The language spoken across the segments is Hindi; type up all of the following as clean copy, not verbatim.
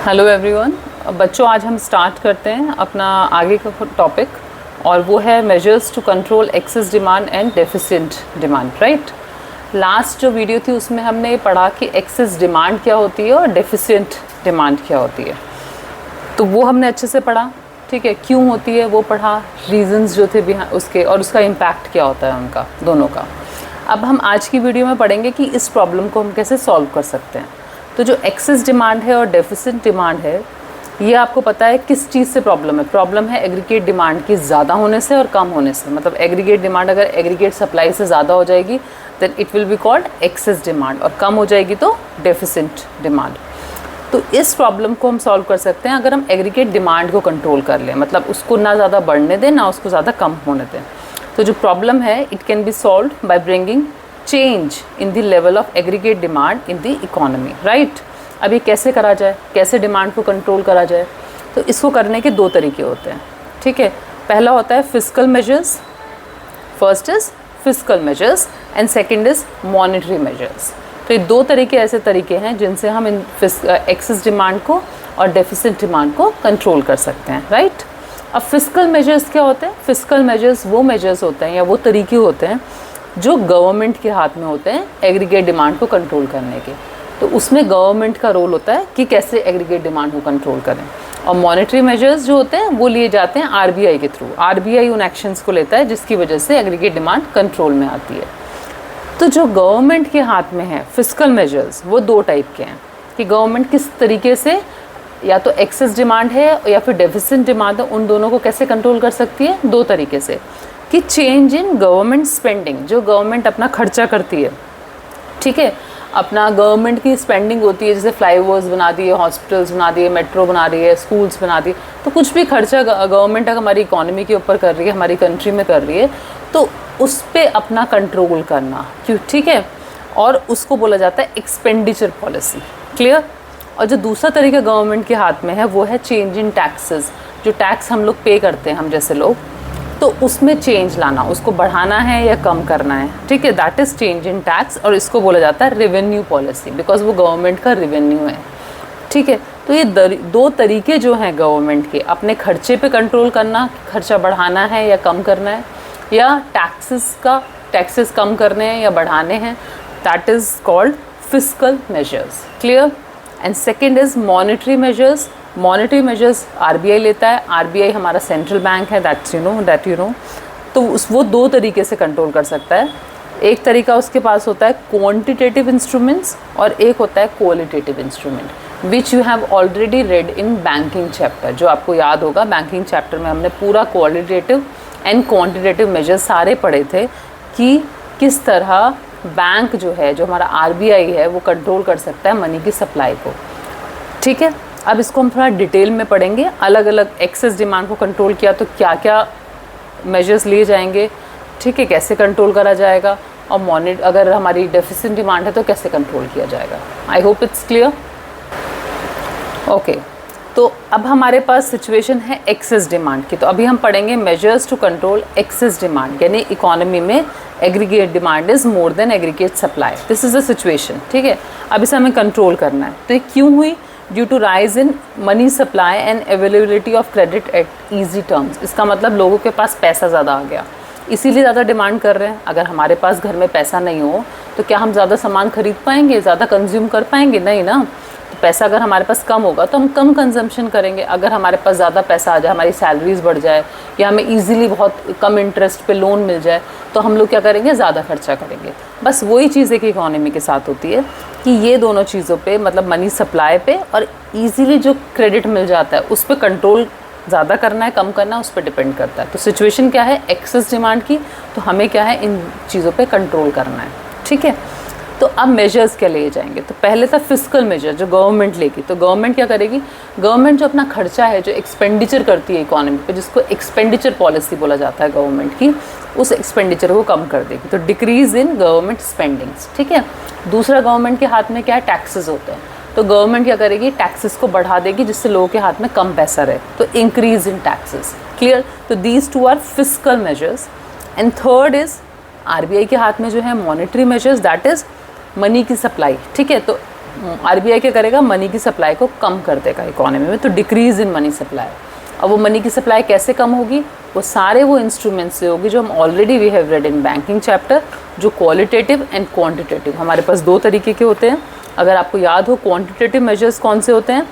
Hello everyone. बच्चों, आज हम स्टार्ट करते हैं अपना आगे का टॉपिक और वो है measures to control excess demand and deficient demand. Right, last जो वीडियो थी उसमें हमने ये पढ़ा कि एक्सेस डिमांड क्या होती है और डेफिसिएंट डिमांड क्या होती है, तो वो हमने अच्छे से पढ़ा। ठीक है, क्यों होती है वो पढ़ा, रीजंस जो थे बिहाइंड उसके और उसका इम्पैक्ट क्या होता है उनका दोनों का। अब हम आज की वीडियो में पढ़ेंगे कि इस प्रॉब्लम को हम कैसे सॉल्व कर सकते हैं। तो जो एक्सेस डिमांड है और डेफिसिएंट डिमांड है, ये आपको पता है किस चीज़ से प्रॉब्लम है। प्रॉब्लम है एग्रीगेट डिमांड की ज़्यादा होने से और कम होने से। मतलब एग्रीगेट डिमांड अगर एग्रीगेट सप्लाई से ज़्यादा हो जाएगी then it will be called excess demand, और कम हो जाएगी तो डेफिसिएंट डिमांड। तो इस प्रॉब्लम को हम सॉल्व कर सकते हैं अगर हम एग्रीगेट डिमांड को कंट्रोल कर लें, मतलब उसको ना ज़्यादा बढ़ने दें ना उसको ज़्यादा कम होने दें। तो जो प्रॉब्लम है it can be solved by bringing change in the level of aggregate demand in the economy. Right, अब ये कैसे करा जाए, कैसे डिमांड को कंट्रोल करा जाए? तो इसको करने के दो तरीके होते हैं। ठीक है, पहला होता है fiscal measures. First is fiscal measures and second is monetary measures. तो ये दो तरीके ऐसे तरीके हैं जिनसे हम इन एक्सेस डिमांड को और डेफिसिएंट डिमांड को कंट्रोल कर सकते हैं। राइट, अब फिस्कल मेजर्स क्या होते हैं? फिस्कल मेजर्स वो मेजर्स होते हैं या वो तरीके होते हैं जो गवर्नमेंट के हाथ में होते हैं एग्रीगेट डिमांड को कंट्रोल करने के। तो उसमें गवर्नमेंट का रोल होता है कि कैसे एग्रीगेट डिमांड को कंट्रोल करें। और मॉनेटरी मेजर्स जो होते हैं वो लिए जाते हैं आरबीआई के थ्रू। आरबीआई उन एक्शंस को लेता है जिसकी वजह से एग्रीगेट डिमांड कंट्रोल में आती है। तो जो गवर्नमेंट के हाथ में है फिस्कल मेजर्स, वो दो टाइप के हैं कि गवर्नमेंट किस तरीके से या तो एक्सेस डिमांड है या फिर डेफिसिएंट डिमांड है, उन दोनों को कैसे कंट्रोल कर सकती है। दो तरीके से कि चेंज इन गवर्नमेंट स्पेंडिंग, जो गवर्नमेंट अपना खर्चा करती है। ठीक है, अपना गवर्नमेंट की स्पेंडिंग होती है, जैसे फ्लाईओवर्स बना दिए, हॉस्पिटल्स बना दिए, मेट्रो बना रही है, स्कूल्स बना दिए, तो कुछ भी खर्चा गवर्नमेंट अगर हमारी इकोनॉमी के ऊपर कर रही है, हमारी कंट्री में कर रही है, तो उस पर अपना कंट्रोल करना। क्यों? ठीक है, और उसको बोला जाता है एक्सपेंडिचर पॉलिसी। क्लियर? और जो दूसरा तरीका गवर्नमेंट के हाथ में है वो है चेंज इन टैक्सेस। जो टैक्स हम लोग पे करते हैं, हम जैसे लोग, तो उसमें चेंज लाना, उसको बढ़ाना है या कम करना है। ठीक है, that is change in tax, और इसको बोला जाता है रेवेन्यू पॉलिसी, बिकॉज वो गवर्नमेंट का रेवेन्यू है। ठीक है, तो ये दो तरीके जो हैं गवर्नमेंट के, अपने खर्चे पे कंट्रोल करना, खर्चा बढ़ाना है या कम करना है, या टैक्सेस कम करने हैं या बढ़ाने हैं, that is called fiscal measures. Clear? And second is monetary measures. Monetary measures RBI लेता है। आरबीआई हमारा सेंट्रल बैंक है, दैट यू नो। तो वो दो तरीके से कंट्रोल कर सकता है। एक तरीका उसके पास होता है क्वांटिटेटिव इंस्ट्रूमेंट्स और एक होता है qualitative instrument, which you have already red in banking chapter. जो आपको याद होगा, बैंकिंग चैप्टर में हमने पूरा क्वालिटेटिव एंड क्वांटिटेटिव मेजर्स सारे पढ़े थे कि किस तरह बैंक जो है, जो हमारा आरबीआई है, वो कंट्रोल कर सकता है मनी की सप्लाई को। ठीक है, अब इसको हम थोड़ा डिटेल में पढ़ेंगे। अलग अलग एक्सेस डिमांड को कंट्रोल किया तो क्या क्या मेजर्स लिए जाएंगे, ठीक है, कैसे कंट्रोल करा जाएगा, और अगर हमारी डेफिसिएंट डिमांड है तो कैसे कंट्रोल किया जाएगा। I hope it's clear. Okay, तो अब हमारे पास सिचुएशन है एक्सेस डिमांड की। तो अभी हम पढ़ेंगे measures to control excess demand, यानी इकोनॉमी में aggregate demand is more than aggregate supply. This is the situation. ठीक है, अब इसे हमें कंट्रोल करना है। तो ये क्यों हुई? Due to rise in money supply and availability of credit at easy terms. इसका मतलब लोगों के पास पैसा ज़्यादा आ गया, इसीलिए ज़्यादा डिमांड कर रहे हैं। अगर हमारे पास घर में पैसा नहीं हो तो क्या हम ज़्यादा सामान खरीद पाएंगे, ज़्यादा कंज्यूम कर पाएंगे? नहीं ना। तो पैसा अगर हमारे पास कम होगा तो हम कम कंजम्पशन करेंगे। अगर हमारे पास ज़्यादा पैसा आ जाए, हमारी सैलरीज बढ़ जाए या हमें ईजिली बहुत कम इंटरेस्ट पे लोन मिल जाए, तो हम लोग क्या करेंगे? ज़्यादा खर्चा करेंगे। बस वही चीज़ एक इकोनॉमी के साथ होती है कि ये दोनों चीज़ों पे, मतलब मनी सप्लाई पे और ईजिली जो क्रेडिट मिल जाता है उस पर कंट्रोल ज़्यादा करना है कम करना है, उस पर डिपेंड करता है। तो सिचुएशन क्या है एक्सेस डिमांड की, तो हमें क्या है इन चीज़ों पे कंट्रोल करना है। ठीक है, तो अब मेजर्स क्या लिए जाएंगे? तो पहले था फिस्कल मेजर जो गवर्नमेंट लेगी। तो गवर्नमेंट क्या करेगी? गवर्नमेंट जो अपना खर्चा है, जो एक्सपेंडिचर करती है इकोनॉमी पे, जिसको एक्सपेंडिचर पॉलिसी बोला जाता है गवर्नमेंट की, उस एक्सपेंडिचर को कम कर देगी। तो डिक्रीज इन गवर्नमेंट स्पेंडिंग्स। ठीक है, दूसरा गवर्नमेंट के हाथ में क्या है? टैक्सेस होते हैं। तो गवर्नमेंट क्या करेगी? टैक्सेस को बढ़ा देगी जिससे लोगों के हाथ में कम पैसा रहे, तो इंक्रीज इन टैक्सेस। क्लियर? तो these two are fiscal measures. And third is RBI के हाथ में जो है monetary measures, that is money की सप्लाई। ठीक है, तो आरबीआई क्या करेगा, मनी की सप्लाई को कम कर देगा इकोनॉमी में, तो डिक्रीज इन मनी सप्लाई। अब वो मनी की सप्लाई कैसे कम होगी, वो सारे वो इंस्ट्रूमेंट्स से होगी जो हम already we have read in banking chapter, जो क्वालिटेटिव एंड क्वांटिटेटिव। हमारे पास दो तरीके के होते हैं, अगर आपको याद हो क्वांटिटेटिव मेजर्स कौन से होते हैं,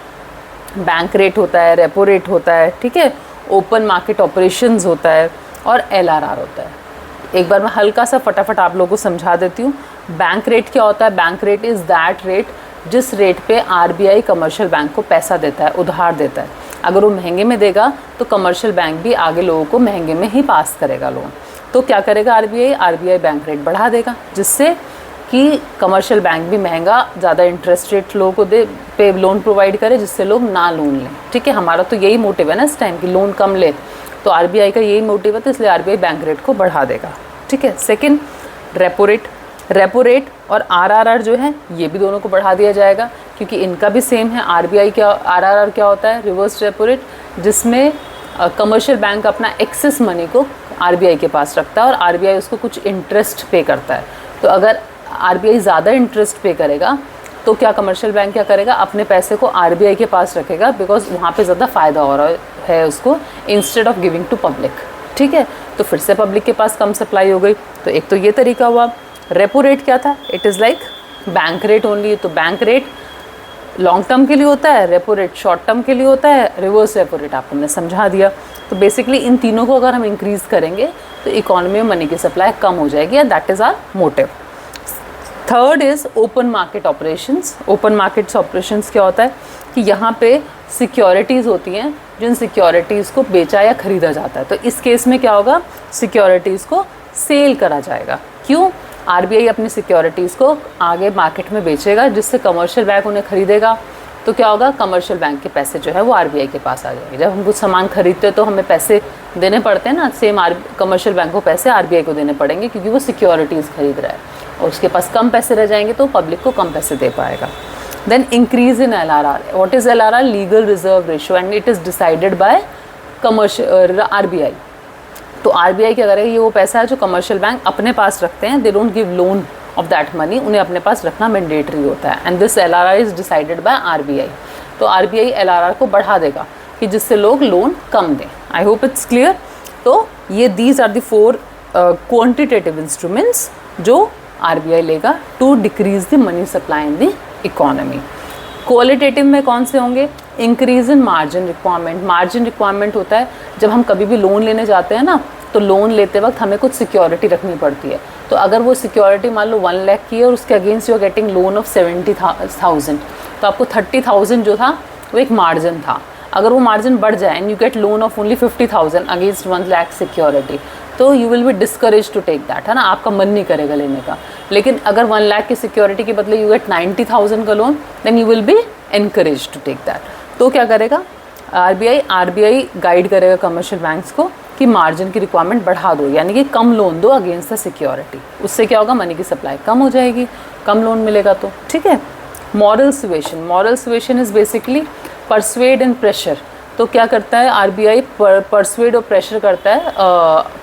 बैंक रेट होता है, रेपो रेट होता है, ठीक है, ओपन मार्केट ऑपरेशंस होता है और एलआरआर होता है। एक बार मैं हल्का सा फटाफट आप लोगों को समझा देती हूँ। बैंक रेट क्या होता है, bank rate is that rate जिस रेट पे आरबीआई कमर्शियल बैंक को पैसा देता है, उधार देता है। अगर वो महंगे में देगा तो कमर्शियल बैंक भी आगे लोगों को महंगे में ही पास करेगा लोन। तो क्या करेगा आरबीआई बैंक रेट बढ़ा देगा, जिससे कि कमर्शियल बैंक भी महंगा ज़्यादा इंटरेस्ट रेट लोगों को दे पे लोन प्रोवाइड करे, जिससे लोग ना लोन लें। ठीक है, हमारा तो यही मोटिव है ना इस टाइम कि लोन कम ले, तो आरबीआई का यही मोटिव है, तो इसलिए आरबीआई बैंक रेट को बढ़ा देगा। ठीक है, सेकंड रेपो रेट और आरआरआर जो है ये भी दोनों को बढ़ा दिया जाएगा, क्योंकि इनका भी सेम है। आरआरआर क्या होता है, रिवर्स रेपो रेट, जिसमें कमर्शियल बैंक अपना एक्सेस मनी को आरबीआई के पास रखता है और आरबीआई उसको कुछ इंटरेस्ट पे करता है। तो अगर आरबीआई ज़्यादा इंटरेस्ट पे करेगा तो क्या कमर्शियल बैंक क्या करेगा, अपने पैसे को आरबीआई के पास रखेगा, बिकॉज वहाँ पे ज़्यादा फ़ायदा हो रहा है उसको, instead of giving to public. ठीक है, तो फिर से पब्लिक के पास कम सप्लाई हो गई। तो एक तो ये तरीका हुआ। रेपो रेट क्या था, it is like bank rate only. तो बैंक रेट लॉन्ग टर्म के लिए होता है, रेपो रेट शॉर्ट टर्म के लिए होता है, रिवर्स रेपो रेट आपको हमने समझा दिया। तो बेसिकली इन तीनों को अगर हम इंक्रीज़ करेंगे तो इकोनॉमी में मनी की सप्लाई कम हो जाएगी, and that is our motive. Third is open market operations. Open markets operations क्या होता है कि यहाँ पे सिक्योरिटीज़ होती हैं, जिन सिक्योरिटीज़ को बेचा या ख़रीदा जाता है। तो इस केस में क्या होगा, सिक्योरिटीज़ को सेल करा जाएगा। क्यों, आरबीआई अपनी सिक्योरिटीज़ को आगे मार्केट में बेचेगा, जिससे कमर्शियल बैंक उन्हें खरीदेगा। तो क्या होगा, कमर्शियल बैंक के पैसे जो है वो आरबीआई के पास आ जाएंगे। जब हम कुछ सामान खरीदते हैं तो हमें पैसे देने पड़ते हैं ना, सेम कमर्शियल बैंक को पैसे आरबीआई को देने पड़ेंगे, क्योंकि वो सिक्योरिटीज़ खरीद रहा है और उसके पास कम पैसे रह जाएंगे तो पब्लिक को कम पैसे दे पाएगा। Then increase in LRR. What is LRR, legal reserve ratio, and it is decided by RBI. तो आरबीआई क्या करेगा, ये वो पैसा है जो कमर्शियल बैंक अपने पास रखते हैं, they don't give loan of that money, उन्हें अपने पास रखना मैंडेटरी होता है, and this LRR is decided by RBI. तो आरबीआई एलआरआर को बढ़ा देगा कि जिससे लोग लोन कम दें। I hope it's clear. तो ये these are the 4 quantitative instruments जो आरबीआई लेगा to decrease the money supply in the economy. Qualitative में कौन से होंगे, increase in margin requirement. Margin requirement होता है जब हम कभी भी लोन लेने जाते हैं ना, तो लोन लेते वक्त हमें कुछ सिक्योरिटी रखनी पड़ती है। तो अगर वो सिक्योरिटी मान लो 1 लाख की है और उसके against you are getting loan of 70,000, तो आपको 30,000 जो था वो एक मार्जिन था। अगर वो मार्जिन बढ़ जाए and you get loan of only 50,000 against 1 lakh security, तो you will be discourage to take that, है ना, आपका मन नहीं करेगा लेने का। लेकिन अगर 1 लाख की सिक्योरिटी के बदले यू गेट 90,000 का loan, then you will be encourage to take that. तो क्या करेगा आरबीआई गाइड करेगा कमर्शियल बैंक्स को कि मार्जिन की रिक्वायरमेंट बढ़ा दो, यानी कि कम लोन दो अगेंस्ट द सिक्योरिटी। उससे क्या होगा, मनी की सप्लाई कम हो जाएगी, कम लोन मिलेगा। तो ठीक है। Moral suasion is basically persuade and pressure. तो क्या करता है आरबीआई, परसुएड और प्रेशर करता है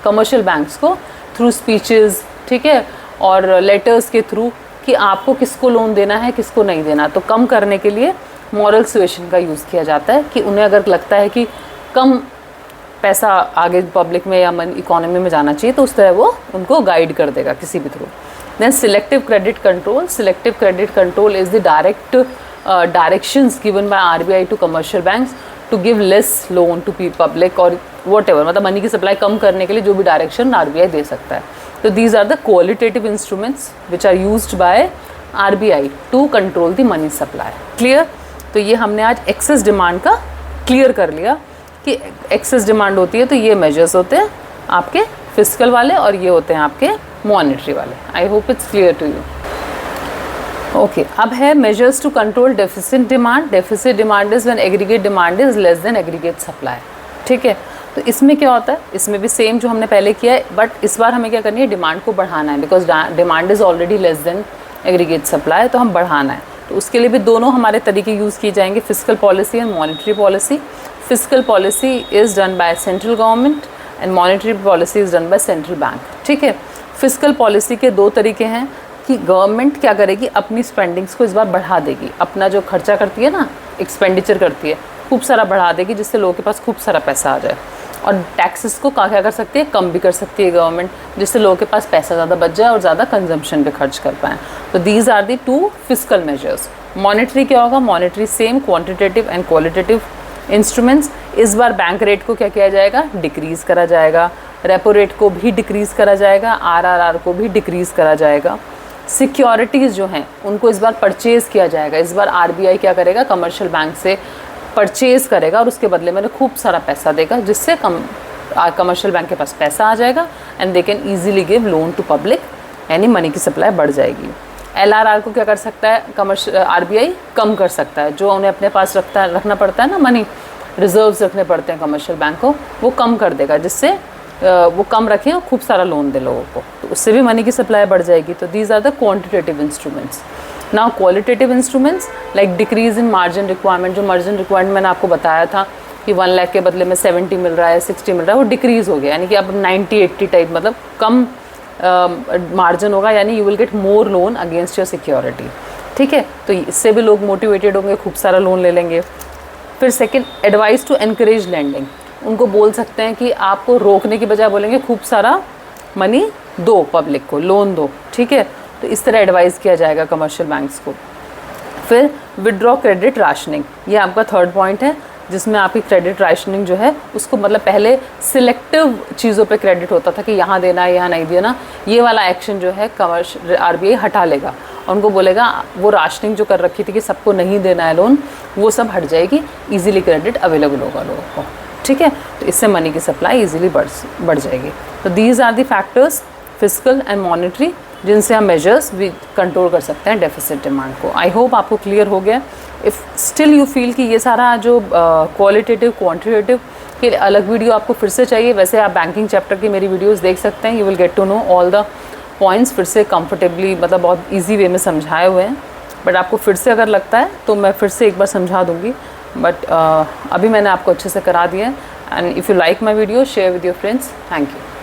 कमर्शियल बैंक्स को थ्रू स्पीचेस, ठीक है, और लेटर्स के थ्रू कि आपको किसको लोन देना है, किसको नहीं देना। तो कम करने के लिए मॉरल सुएशन का यूज़ किया जाता है कि उन्हें अगर लगता है कि कम पैसा आगे पब्लिक में या इकोनॉमी में जाना चाहिए, तो उस तरह वो उनको गाइड कर देगा किसी भी through. Then selective credit control is the direct directions given by RBI to commercial banks to give less loan to public और व्हाटएवर, मतलब मनी की सप्लाई कम करने के लिए जो भी डायरेक्शन आरबीआई दे सकता है। तो these are the qualitative instruments which are used by RBI to control the money supply. Clear. तो ये हमने आज एक्सेस डिमांड का क्लियर कर लिया कि एक्सेस डिमांड होती है तो ये मेजर्स होते हैं आपके फिस्कल वाले और ये होते हैं आपके मॉनेटरी वाले। I hope it's clear to you. Okay, अब है measures to control deficit demand. Deficit demand is when aggregate demand is less than aggregate supply. ठीक है, तो इसमें क्या होता है, इसमें भी सेम जो हमने पहले किया है, बट इस बार हमें क्या करनी है, डिमांड को बढ़ाना है, because demand is already less than aggregate supply, तो हम बढ़ाना है। तो उसके लिए भी दोनों हमारे तरीके यूज़ किए जाएंगे, fiscal policy and monetary policy. Fiscal policy is done by central government and monetary policy is done by central bank. ठीक है, फिस्कल पॉलिसी के 2 तरीके हैं कि गवर्नमेंट क्या करेगी, अपनी स्पेंडिंग्स को इस बार बढ़ा देगी, अपना जो खर्चा करती है ना, एक्सपेंडिचर करती है, खूब सारा बढ़ा देगी, जिससे लोगों के पास खूब सारा पैसा आ जाए। और टैक्सेस को क्या कर सकती है, कम भी कर सकती है गवर्नमेंट, जिससे लोगों के पास पैसा ज़्यादा बच जाए और ज़्यादा कंजम्पशन पे खर्च कर पाएँ। तो these are the 2 fiscal measures. Monetary क्या होगा, monetary same, quantitative and qualitative instruments. इस बार बैंक रेट को क्या किया जाएगा, डिक्रीज़ करा जाएगा, रेपो रेट को भी डिक्रीज़ करा जाएगा, आरआरआर को भी डिक्रीज़ करा जाएगा। सिक्योरिटीज़ जो हैं उनको इस बार परचेज़ किया जाएगा। इस बार आरबीआई क्या करेगा, कमर्शियल बैंक से परचेज़ करेगा और उसके बदले में खूब सारा पैसा देगा, जिससे कमर्शियल बैंक के पास पैसा आ जाएगा and they can easily give loan to public, यानी मनी की सप्लाई बढ़ जाएगी। एलआरआर को क्या कर सकता है, आरबीआई कम कर सकता है, जो उन्हें अपने पास रखना पड़ता है ना, मनी रिजर्व्स रखने पड़ते हैं कमर्शियल बैंक को, वो कम कर देगा, जिससे वो कम रखें और खूब सारा लोन दे लोगों को, तो उससे भी मनी की सप्लाई बढ़ जाएगी। तो these are the quantitative instruments. Now qualitative instruments like decrease in margin requirement. जो मार्जिन रिक्वायरमेंट मैंने आपको बताया था कि 1 लाख के बदले में 70 मिल रहा है, 60 मिल रहा है, वो डिक्रीज़ हो गया, यानी कि अब 90-80 टाइप, मतलब कम मार्जिन होगा, यानी you will get more loan against your security. ठीक है, तो इससे भी लोग मोटिवेटेड होंगे, खूब सारा लोन ले लेंगे। फिर second, advice to encourage lending. उनको बोल सकते हैं कि आपको रोकने की बजाय बोलेंगे खूब सारा मनी दो, पब्लिक को लोन दो। ठीक है, तो इस तरह एडवाइस किया जाएगा कमर्शियल बैंक्स को। फिर विड्रॉ क्रेडिट राशनिंग, ये आपका थर्ड पॉइंट है, जिसमें आपकी क्रेडिट राशनिंग जो है उसको, मतलब पहले सिलेक्टिव चीज़ों पे क्रेडिट होता था कि यहाँ देना है यहाँ नहीं देना, ये वाला एक्शन जो है कमर्शियल आरबीआई हटा लेगा और उनको बोलेगा वो राशनिंग जो कर रखी थी कि सबको नहीं देना है लोन, वो सब हट जाएगी, इजीली क्रेडिट अवेलेबल होगा लोगों को। ठीक है, तो इससे मनी की सप्लाई इजीली बढ़ जाएगी। तो these are the factors, fiscal and monetary, जिनसे हम मेजर्स भी कंट्रोल कर सकते हैं डेफिसिट डिमांड को। आई होप आपको क्लियर हो गया। इफ़ स्टिल यू फील कि ये सारा जो क्वालिटेटिव क्वांटिटेटिव के अलग वीडियो आपको फिर से चाहिए, वैसे आप बैंकिंग चैप्टर की मेरी वीडियोस देख सकते हैं। You will get to know all the points फिर से कंफर्टेबली, मतलब बहुत ईजी वे में समझाए हुए हैं। बट आपको फिर से अगर लगता है तो मैं फिर से एक बार समझा दूँगी, बट अभी मैंने आपको अच्छे से करा दिया है। And if you like my video, share with your friends. Thank you.